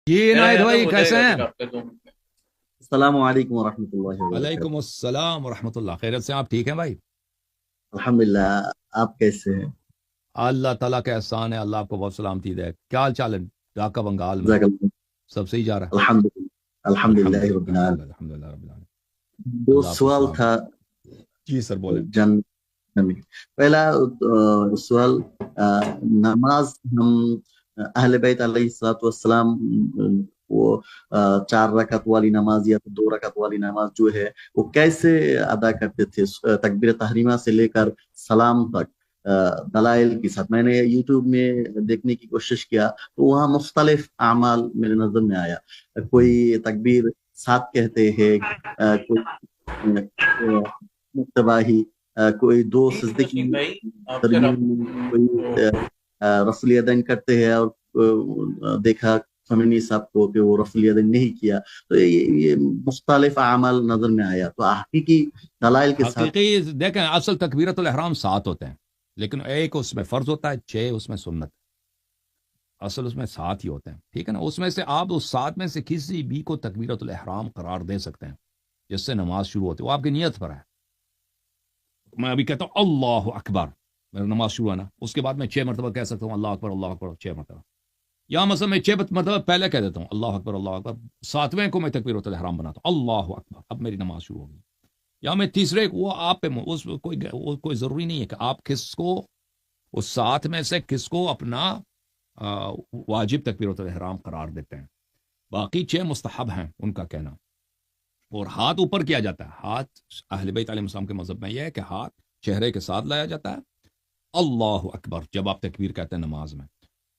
یہ عنایت بھائی کیسے ہیں؟ السلام علیکم ورحمۃ اللہ وعلیکم وبرکاتہ۔ السلام ورحمۃ اللہ، خیریت سے آپ ٹھیک ہیں بھائی؟ الحمد للہ، آپ کیسے ہیں؟ اللہ تعالیٰ کا احسان ہے، اللہ آپ کو بہت سلامتی دے۔ کیا حال چال ہے ڈھاکہ بنگال میں؟ جزاک اللہ۔ سب صحیح جا رہا الحمد للہ، ہے؟ الحمد الحمد للہ رب للہ الحمد العالمین۔ للہ الحمد للہ رب العالمین۔ دو اللہ آپ کو سوال سلام۔ تھا جی سر بولیں۔ جن پہلا سوال، نماز ہم اہل بیت علیہ الصلوۃ والسلام وہ 4 رکعت والی نماز یا 2 رکعت والی نماز جو ہے وہ کیسے ادا کرتے تھے؟ تکبیر تحریمہ سے لے کر سلام تک دلائل کے ساتھ میں نے یوٹیوب میں دیکھنے کی کوشش کیا تو وہاں مختلف اعمال میرے نظر میں آیا۔ کوئی تکبیر 7 کہتے ہیں، کوئی تباہی، کوئی 2 سجدے کی ترمیم میں، کوئی رفع الیدین کرتے ہیں اور دیکھا خمینی صاحب کو کہ وہ رفع الیدین نہیں کیا۔ تو یہ مختلف اعمال نظر میں آیا تو حقیقی دلائل کے ساتھ۔ حقیقی دیکھیں، اصل تکبیرۃ الاحرام 7 ہوتے ہیں، لیکن ایک اس میں فرض ہوتا ہے، 6 اس میں سنت۔ اصل اس میں 7 ہی ہوتے ہیں، ٹھیک ہے نا؟ اس میں سے آپ اس 7 میں سے کسی بھی کو تکبیرۃ الاحرام قرار دے سکتے ہیں جس سے نماز شروع ہوتی ہے، وہ آپ کی نیت پر ہے۔ میں ابھی کہتا ہوں اللہ اکبر، میرا نماز شروع ہے نا، اس کے بعد میں 6 مرتبہ کہہ سکتا ہوں اللہ اکبر اللہ اکبر 6 مرتبہ، یا مثلا میں 6 مرتبہ پہلے کہہ دیتا ہوں اللہ اکبر اللہ اکبر، 7ویں کو میں تکبیرۃ الاحرام بناتا ہوں اللہ اکبر، اب میری نماز شروع ہوگی۔ یا میں تیسرے وہ آپ پہ کوئی ضروری نہیں ہے کہ آپ کس کو اس 7 میں سے کس کو اپنا واجب تکبیرۃ الاحرام قرار دیتے ہیں۔ باقی 6 مستحب ہیں ان کا کہنا۔ اور ہاتھ اوپر کیا جاتا ہے، ہاتھ اہل بیت علیہ السلام کے مذہب میں یہ ہے کہ ہاتھ چہرے کے ساتھ لایا جاتا ہے اللہ اکبر جب آپ تکبیر کہتے ہیں نماز میں،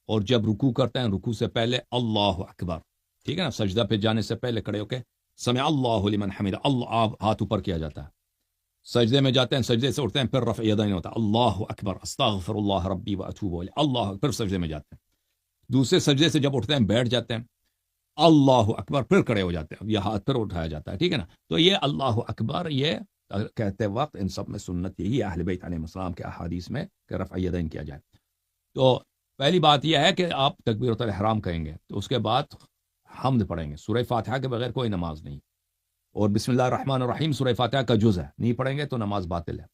اور جب رکوع کرتے ہیں رکوع سے پہلے اللہ اکبر، ٹھیک ہے نا؟ سجدہ پہ جانے سے پہلے کھڑے ہو کے سمع اللہ لمن حمد، اللہ ہاتھ اوپر کیا جاتا ہے۔ سجدے میں جاتے ہیں، سجدے سے اٹھتے ہیں، پھر رفع یدین ہوتا ہے اللہ اکبر استغفر اللہ ربی واتوب الیہ اللہ، پھر سجدے میں جاتے ہیں۔ دوسرے سجدے سے جب اٹھتے ہیں بیٹھ جاتے ہیں اللہ اکبر، پھر کھڑے ہو جاتے ہیں، یہ ہاتھ پھر اٹھایا جاتا ہے، ٹھیک ہے نا؟ تو یہ اللہ اکبر یہ کہتے وقت ان سب میں سنت یہی ہے اہل بیت علیہ السلام کے احادیث میں کہ رفع یدین کیا جائے۔ تو پہلی بات یہ ہے کہ آپ تکبیرۃ الاحرام کہیں گے تو اس کے بعد حمد پڑھیں گے، سورہ فاتحہ کے بغیر کوئی نماز نہیں، اور بسم اللہ الرحمن الرحیم سورہ فاتحہ کا جز ہے، نہیں پڑھیں گے تو نماز باطل ہے۔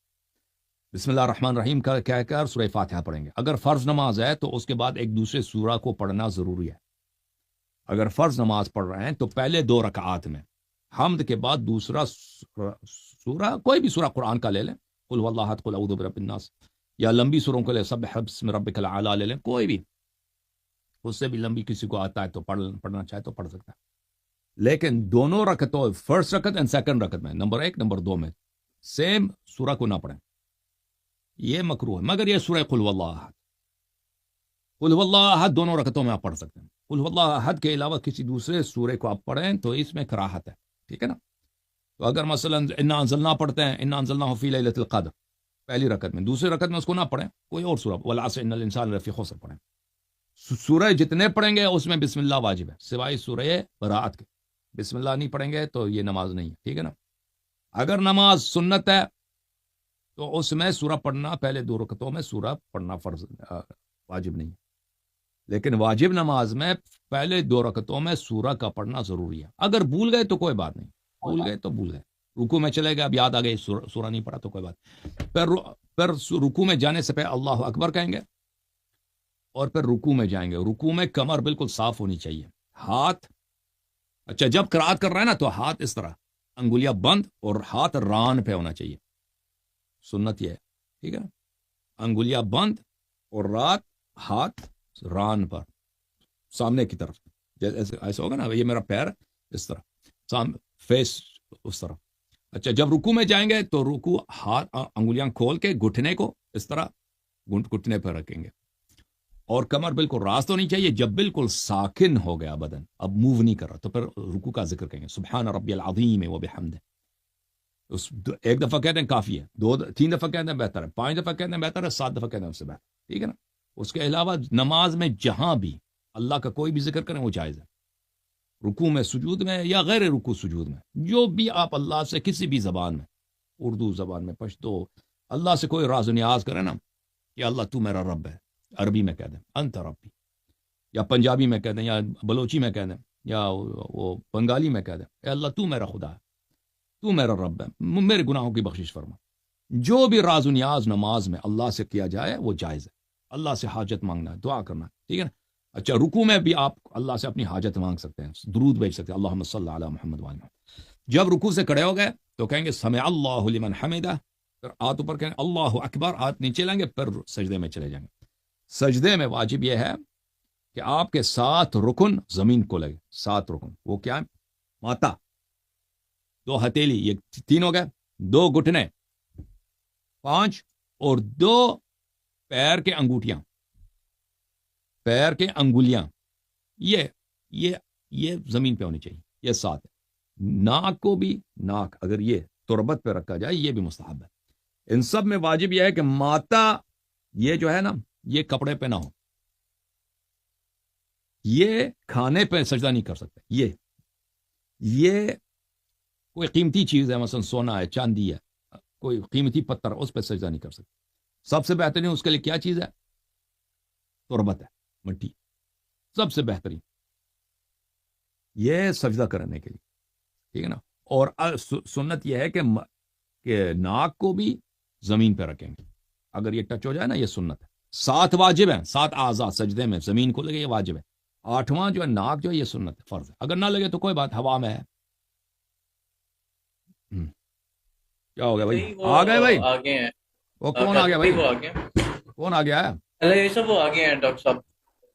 بسم اللہ الرحمن الرحیم کا کہہ کر سورہ فاتحہ پڑھیں گے۔ اگر فرض نماز ہے تو اس کے بعد ایک دوسرے سورہ کو پڑھنا ضروری ہے۔ اگر فرض نماز پڑھ رہے ہیں تو پہلے 2 رکعات میں حمد کے بعد دوسرا سورہ، کوئی بھی سورہ قرآن کا لے لیں، قل هو اللہ احد قل اعوذ برب الناس، یا لمبی سوروں کو لے سبح بسم ربک الاعلی لے لیں، کوئی بھی اس سے بھی لمبی کسی کو آتا ہے تو پڑھنا چاہے تو پڑھ سکتا ہے۔ لیکن دونوں رکعتوں، فرسٹ رکعت اینڈ سیکنڈ رکعت میں، نمبر 1 نمبر 2 میں سیم سورہ کو نہ پڑھیں، یہ مکروہ ہے۔ مگر یہ سورہ قل هو اللہ احد، قل هو اللہ احد دونوں رکعتوں میں آپ پڑھ سکتے ہیں۔ قل هو اللہ احد کے علاوہ کسی دوسرے سورے کو آپ پڑھیں تو اس میں کراہت ہے، ٹھیک ہے نا؟ تو اگر مثلا انا انزلنا پڑھتے ہیں، انا انزلناہ فی لیلۃ القدر پہلی رکعت میں، دوسری رکعت میں اس کو نہ پڑھیں، کوئی اور سورہ والعصر ان الانسان لفی خسر پڑھیں۔ سورہ جتنے پڑھیں گے اس میں بسم اللہ واجب ہے، سوائے سورہ براءت کے، بسم اللہ نہیں پڑھیں گے تو یہ نماز نہیں ہے، ٹھیک ہے نا؟ اگر نماز سنت ہے تو اس میں سورہ پڑھنا، پہلے 2 رکعتوں میں سورہ پڑھنا فرض واجب نہیں ہے، لیکن واجب نماز میں پہلے 2 رکعتوں میں سورہ کا پڑھنا ضروری ہے۔ اگر بھول گئے تو کوئی بات نہیں، بھول گئے تو بھول گئے، رکوع میں چلے گئے اب یاد آ گئی سورہ نہیں پڑھا تو کوئی بات، پھر رکوع میں جانے سے پہلے اللہ اکبر کہیں گے اور پھر رکوع میں جائیں گے۔ رکوع میں کمر بالکل صاف ہونی چاہیے، ہاتھ، اچھا جب قرات کر رہا ہے نا تو ہاتھ اس طرح، انگلیاں بند اور ہاتھ ران پہ ہونا چاہیے، سنت یہ ہے، ٹھیک ہے نا؟ انگلیاں بند اور ہاتھ ران پر، سامنے کی طرف، جیسے ایسا ہوگا نا، یہ میرا پیر اس طرح، فیس اس طرح۔ اچھا جب رکوع میں جائیں گے تو رکوع ہاتھ انگلیاں کھول کے گھٹنے کو اس طرح گھٹنے پہ رکھیں گے، اور کمر بالکل راست ہونی چاہیے۔ جب بالکل ساکن ہو گیا بدن، اب موو نہیں کر رہا، تو پھر رکوع کا ذکر کہیں گے سبحان ربی العظیم وبحمدہ، ایک دفعہ کہتے ہیں کافی ہے، 3 دفعہ کہتے ہیں بہتر ہے، 5 دفعہ کہتے ہیں بہتر ہے، 7 دفعہ کہتے ہیں اس سے بہتر، ٹھیک ہے نا؟ اس کے علاوہ نماز میں جہاں بھی اللہ کا کوئی بھی ذکر کریں وہ جائز ہے، رکوع میں، سجود میں، یا غیر رکوع سجود میں، جو بھی آپ اللہ سے کسی بھی زبان میں، اردو زبان میں، پشتو، اللہ سے کوئی راز و نیاز کریں نا کہ اللہ تو میرا رب ہے، عربی میں کہہ دیں انت ربی، یا پنجابی میں کہہ دیں یا بلوچی میں کہہ دیں یا وہ بنگالی میں کہہ دیں، اے اللہ تو میرا خدا ہے، تو میرا رب ہے، میرے گناہوں کی بخشش فرما۔ جو بھی راز و نیاز نماز میں اللہ سے کیا جائے وہ جائز ہے، اللہ سے حاجت مانگنا ہے، دعا کرنا ہے، ٹھیک ہے نا۔ اچھا رکوع میں بھی آپ اللہ سے اپنی حاجت مانگ سکتے ہیں، درود بھیج سکتے ہیں، اللہم صلی علی محمد وعلی محمد۔ جب رکوع سے کھڑے ہو گئے تو کہیں گے سمع اللہ لمن حمدہ، پھر ہاتھ اوپر کہیں اللہ اکبر، ہاتھ نیچے لائیں گے، پھر سجدے میں چلے جائیں گے۔ سجدے میں واجب یہ ہے کہ آپ کے 7 رکن زمین کو لگے، 7 رکن، وہ کیا ہے؟ ماتا، 2 ہتھیلی، یہ 3 ہو گئے، 2 گھٹنے 5، اور 2 پیر کے انگوٹھیاں، پیر کے انگلیاں، یہ زمین پہ ہونی چاہیے، یہ 7 ہے۔ ناک کو بھی، ناک اگر یہ تربت پہ رکھا جائے یہ بھی مستحب ہے۔ ان سب میں واجب یہ ہے کہ ماتا یہ جو ہے نا یہ کپڑے پہ نہ ہو، یہ کھانے پہ سجدہ نہیں کر سکتے، یہ کوئی قیمتی چیز ہے، مثلا سونا ہے، چاندی ہے، کوئی قیمتی پتھر، اس پہ سجدہ نہیں کر سکتے۔ سب سے بہترین اس کے لیے کیا چیز ہے؟ تربت ہے، مٹی، سب سے بہترین یہ سجدہ کرنے کے لیے، ٹھیک ہے نا۔ اور سنت یہ ہے کہ ناک کو بھی زمین پہ رکھیں گے، اگر یہ ٹچ ہو جائے نا یہ سنت ہے۔ 7 واجب ہیں، 7 اعضاء سجدے میں زمین کو لگے، یہ واجب ہے۔ 8واں جو ہے ناک جو ہے یہ سنت ہے، فرض ہے، اگر نہ لگے تو کوئی بات، ہوا میں ہے۔ کیا ہو گیا بھائی؟ آ گئے بھائی؟ آگے ہیں وہ کون آ گیا بھائی؟ وہ آگے کون آ گیا ہے؟ اللہ یہ سب وہ آگے ہیں ڈاکٹر صاحب۔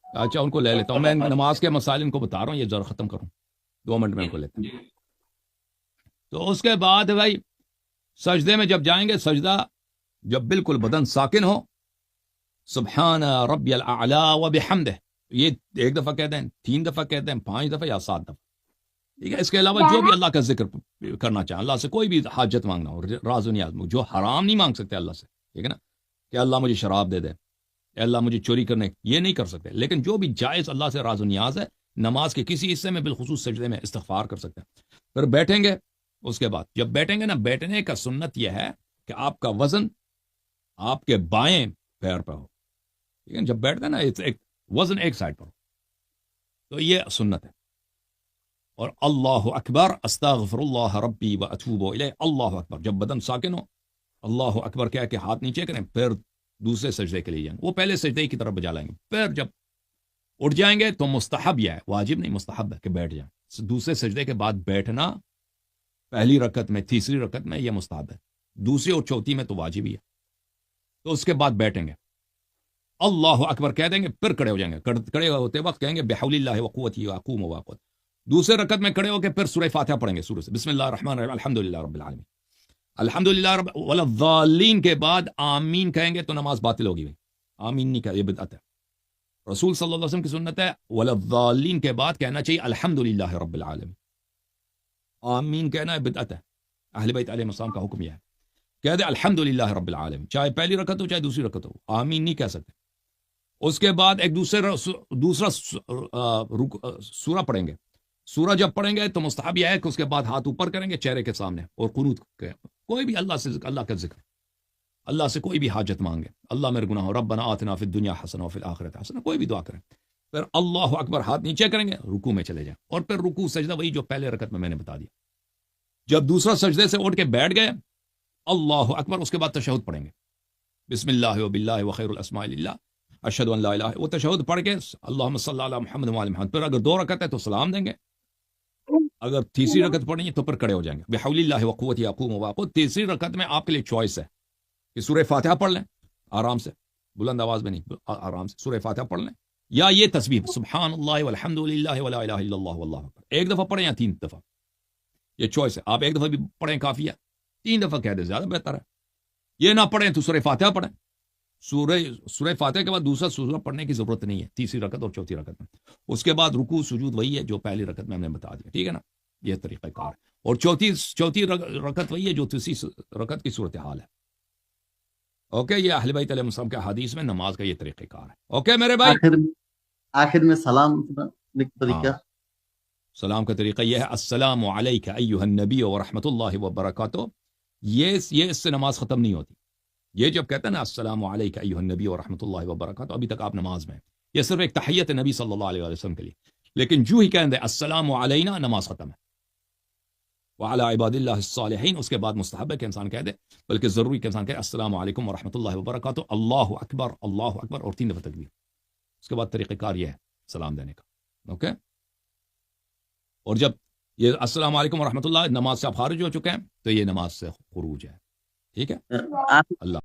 اچھا ان کو لے لیتا ہوں میں، نماز کے مسائل ان کو بتا رہا ہوں، یہ ذرا ختم کروں، 2 منٹ میں ان کو لیتا ہوں۔ تو اس کے بعد بھائی سجدے میں جب جائیں گے، سجدہ جب بالکل بدن ساکن ہو، سبحان ربی الاعلی وبحمدہ، یہ 1 دفعہ کہتے ہیں، 3 دفعہ کہتے ہیں، 5 دفعہ یا 7 دفعہ، ٹھیک ہے۔ اس کے علاوہ جو بھی اللہ کا ذکر کرنا چاہیں، اللہ سے کوئی بھی حاجت مانگنا ہو، راز و نیاز، جو حرام نہیں مانگ سکتے اللہ سے، ٹھیک ہے نا، کہ اللہ مجھے شراب دے دے، اے اللہ مجھے چوری کرنے، یہ نہیں کر سکتے، لیکن جو بھی جائز اللہ سے راز و نیاز ہے، نماز کے کسی حصے میں بالخصوص سجدے میں استغفار کر سکتے ہیں۔ پھر بیٹھیں گے، اس کے بعد جب بیٹھیں گے نا، بیٹھنے کا سنت یہ ہے کہ آپ کا وزن آپ کے بائیں پیر پہ ہو، ٹھیک ہے، جب بیٹھتے ہیں نا ایک وزن ایک سائڈ پر ہو، تو یہ سنت ہے۔ اور اللہ اکبر استغفر اللہ ربی و اتوب الیہ، اللہ اکبر، جب بدن ساکن ہو اللہ اکبر کہہ کے ہاتھ نیچے کریں، پھر دوسرے سجدے کے لیے جائیں، وہ پہلے سجدے کی طرف بجا لائیں گے، پھر جب اٹھ جائیں گے تو مستحب یہ ہے، واجب نہیں، مستحب ہے کہ بیٹھ جائیں۔ دوسرے سجدے کے بعد بیٹھنا پہلی رکعت میں، تیسری رکعت میں یہ مستحب ہے، دوسری اور چوتھی میں تو واجب ہی ہے۔ تو اس کے بعد بیٹھیں گے، اللہ اکبر کہہ دیں گے، پھر کھڑے ہو جائیں گے، کھڑے ہوتے وقت کہیں گے بحول اللہ وقوتہ واقوم واقعت۔ دوسرے رکعت میں کھڑے ہو کے پھر سورہ فاتحہ پڑھیں گے، سورہ سے بسم اللہ الرحمن الرحیم الحمدللہ رب العالمین، الحمدللہ رب والضالین کے بعد آمین کہیں گے تو نماز باطل ہوگی بھائی، آمین نہیں کہا، یہ بدعت ہے۔ رسول صلی اللہ علیہ وسلم کی سنت ہے والضالین کے بعد کہنا چاہیے الحمدللہ رب العالمین، آمین کہنا ہے بدعت ہے، اہل بیت علیہ السلام کا حکم یہ ہے، کہہ دے الحمدللہ رب العالمین، چاہے پہلی رکعت ہو چاہے دوسری رکعت ہو، آمین نہیں کہہ سکتے۔ اس کے بعد ایک دوسرا سورہ پڑھیں گے، سورہ جب پڑھیں گے تو مستحب یہ ہے کہ اس کے بعد ہاتھ اوپر کریں گے چہرے کے سامنے اور قنوت کریں، کوئی بھی اللہ سے اللہ کا ذکر، اللہ سے کوئی بھی حاجت مانگے، اللہ میرے گناہ ربنا آتنا فی الدنیا حسنہ وفی الآخرۃ حسنہ، کوئی بھی دعا کریں، پھر اللہ اکبر ہاتھ نیچے کریں گے، رکوع میں چلے جائیں، اور پھر رکوع سجدہ وہی جو پہلے رکعت میں نے بتا دیا۔ جب دوسرا سجدے سے اٹھ کے بیٹھ گئے، اللہ اکبر، اس کے بعد تشہد پڑھیں گے، بسم اللہ وباللہ وخیر الاسماء للہ اشہد ان لا الہ، وہ تشہد پڑھ کے اللہم صلی علی محمد وعلی محمد، پھر اگر 2 رکعت ہے تو سلام دیں گے، اگر تیسری رکعت پڑھیں گے تو پھر کھڑے ہو جائیں گے، بحول اللہ وقوتہ اقوم واقعد۔ تیسری رکعت میں آپ کے لیے چوائس ہے کہ سورہ فاتحہ پڑھ لیں آرام سے، بلند آواز میں نہیں، آرام سے سورہ فاتحہ پڑھ لیں، یا یہ تسبیح سبحان اللہ والحمد للہ ولا الہ الا اللہ واللہ اکبر، 1 دفعہ پڑھیں یا 3 دفعہ، یہ چوائس ہے، آپ 1 دفعہ بھی پڑھیں کافی ہے، 3 دفعہ کہہ دیں زیادہ بہتر ہے، یہ نہ پڑھیں تو سورہ فاتحہ پڑھیں، سورہ فاتحہ کے بعد دوسرا سورہ پڑھنے کی ضرورت نہیں ہے، تیسری رکعت اور چوتھی رکعت میں، اس کے بعد رکوع سجود وہی ہے جو پہلی رکعت میں ہم نے بتا دیا، ٹھیک ہے نا، یہ طریقہ کار ہے، اور چوتھی رکعت وہی ہے جو تیسری رکعت کی صورتحال ہے۔ اوکے، یہ اہل بیت علیہ السلام کے حدیث میں نماز کا یہ طریقہ کار ہے۔ اوکے میرے بھائی، آخر میں سلام طریقہ، سلام کا طریقہ یہ ہے السلام علیک ایھا النبی ورحمۃ اللہ وبرکاتہ، یہ اس سے نماز ختم نہیں ہوتی، یہ جب کہتے ہیں نا السلام علیک ایھا النبی ورحمۃ اللہ وبرکاتہ، ابھی تک آپ نماز میں ہیں، یہ صرف ایک تحیت نبی صلی اللہ علیہ وسلم کے لیے. لیکن جو ہی کہیں دے السلام علینا نماز ختم ہے. وعلی عباد اللہ الصالحین اس کے بعد مستحب ہے کہ انسان کہہ دے، بلکہ ضروری کہ انسان کہے السلام علیکم ورحمۃ اللہ وبرکاتہ، اللہ اکبر اور 3 دفعہ تکبیر. اس کے بعد طریقہ کار یہ ہے سلام دینے کا. اوکے، اور جب یہ السلام علیکم ورحمۃ اللہ نماز سے آپ خارج ہو چکے ہیں تو یہ نماز سے خروج ہے. ٹھیک ہے، آپ اللہ